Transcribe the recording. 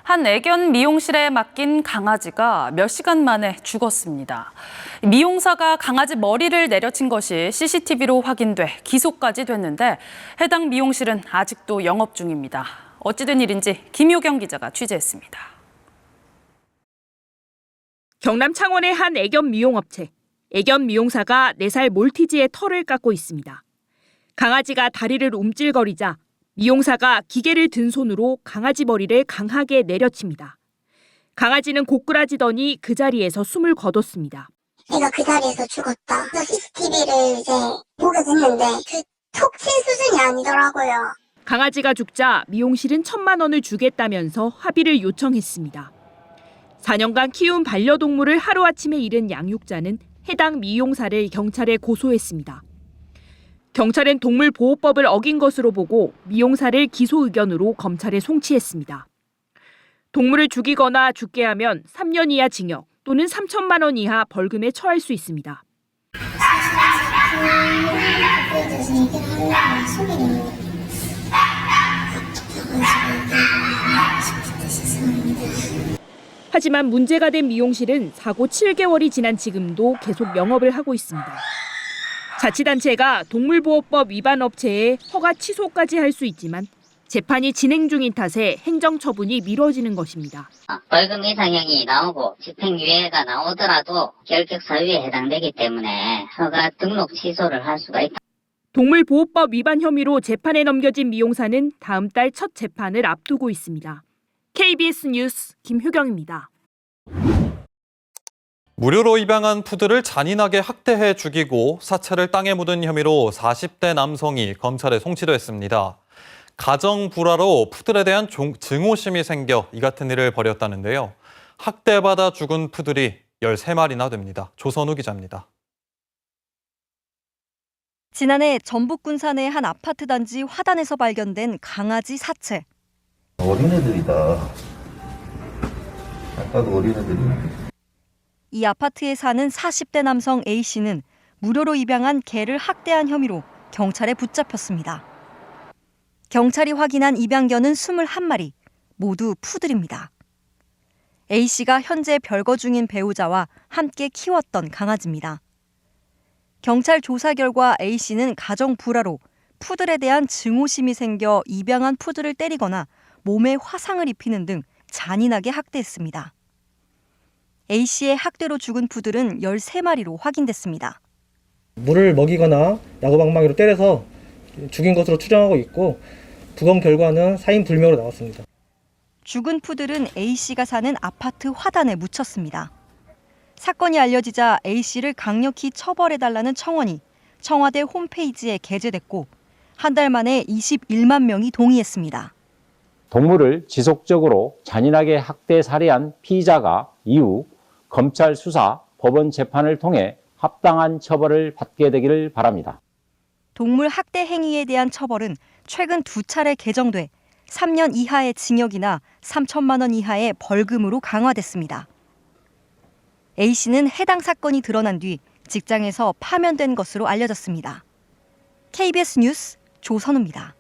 한 애견 미용실에 맡긴 강아지가 몇 시간 만에 죽었습니다. 미용사가 강아지 머리를 내려친 것이 CCTV로 확인돼 기소까지 됐는데 해당 미용실은 아직도 영업 중입니다. 어찌된 일인지 김효경 기자가 취재했습니다. 경남 창원의 한 애견 미용업체. 애견 미용사가 4살 몰티즈의 털을 깎고 있습니다. 강아지가 다리를 움찔거리자 미용사가 기계를 든 손으로 강아지 머리를 강하게 내려칩니다. 강아지는 고꾸라지더니 그 자리에서 숨을 거뒀습니다. 얘가 그 자리에서 죽었다. CCTV를 이제 보게 됐는데 톡 친 수준이 아니더라고요. 강아지가 죽자 미용실은 1,000만 원을 주겠다면서 합의를 요청했습니다. 4년간 키운 반려동물을 하루아침에 잃은 양육자는 해당 미용사를 경찰에 고소했습니다. 경찰은 동물보호법을 어긴 것으로 보고 미용사를 기소 의견으로 검찰에 송치했습니다. 동물을 죽이거나 죽게 하면 3년 이하 징역 또는 3천만 원 이하 벌금에 처할 수 있습니다. 하지만 문제가 된 미용실은 사고 7개월이 지난 지금도 계속 영업을 하고 있습니다. 자치단체가 동물보호법 위반 업체에 허가 취소까지 할 수 있지만 재판이 진행 중인 탓에 행정처분이 미뤄지는 것입니다. 벌금 이상형이 나오고 집행유예가 나오더라도 결격 사유에 해당되기 때문에 허가 등록 취소를 할 수가 있다. 동물보호법 위반 혐의로 재판에 넘겨진 미용사는 다음 달 첫 재판을 앞두고 있습니다. KBS 뉴스 김효경입니다. 무료로 입양한 푸드를 잔인하게 학대해 죽이고 사체를 땅에 묻은 혐의로 40대 남성이 검찰에 송치됐습니다. 가정 불화로 푸들에 대한 증오심이 생겨 이 같은 일을 벌였다는데요. 학대받아 죽은 푸들이 13마리나 됩니다. 조선우 기자입니다. 지난해 전북 군산의 한 아파트 단지 화단에서 발견된 강아지 사체. 어린애들이다. 아까도 어린애들이네. 이 아파트에 사는 40대 남성 A씨는 무료로 입양한 개를 학대한 혐의로 경찰에 붙잡혔습니다. 경찰이 확인한 입양견은 21마리, 모두 푸들입니다. A씨가 현재 별거 중인 배우자와 함께 키웠던 강아지입니다. 경찰 조사 결과 A씨는 가정 불화로 푸들에 대한 증오심이 생겨 입양한 푸들을 때리거나 몸에 화상을 입히는 등 잔인하게 학대했습니다. A씨의 학대로 죽은 푸들은 13마리로 확인됐습니다. 물을 먹이거나 야구방망이로 때려서 죽인 것으로 추정하고 있고 부검 결과는 사인 불명으로 나왔습니다. 죽은 푸들은 A씨가 사는 아파트 화단에 묻혔습니다. 사건이 알려지자 A씨를 강력히 처벌해달라는 청원이 청와대 홈페이지에 게재됐고 한 달 만에 21만 명이 동의했습니다. 동물을 지속적으로 잔인하게 학대 살해한 피의자가 이후 검찰 수사, 법원 재판을 통해 합당한 처벌을 받게 되기를 바랍니다. 동물 학대 행위에 대한 처벌은 최근 2차례 개정돼 3년 이하의 징역이나 3천만 원 이하의 벌금으로 강화됐습니다. A씨는 해당 사건이 드러난 뒤 직장에서 파면된 것으로 알려졌습니다. KBS 뉴스 조선우입니다.